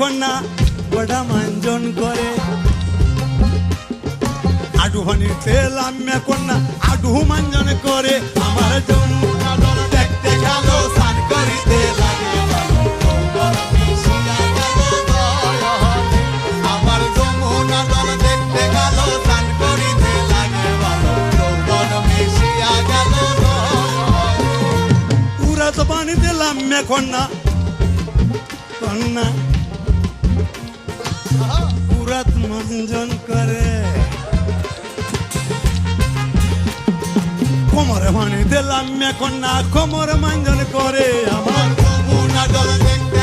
কন্যা বড়া মাঞ্জন করে আডু হনিতে লাম্যা কন্যা আডু মাঞ্জন করে আমার যমুনা দল দেখতে গেল স্নান করিতে লাগে যৌবন মিশিয়া গেল দয়ালে আমার যমুনা দল দেখতে গেল স্নান করিতে লাগে ভালো যৌবন মিশিয়া গেল দয়ালে উড়াত পানিতে লাম্যা কন্যা কন্যা উড়াত মঞ্জন করে কোমরে পানিতে লাম্যা কন্যা কোমর মঞ্জন করে আমার যমুনা দল দেখতে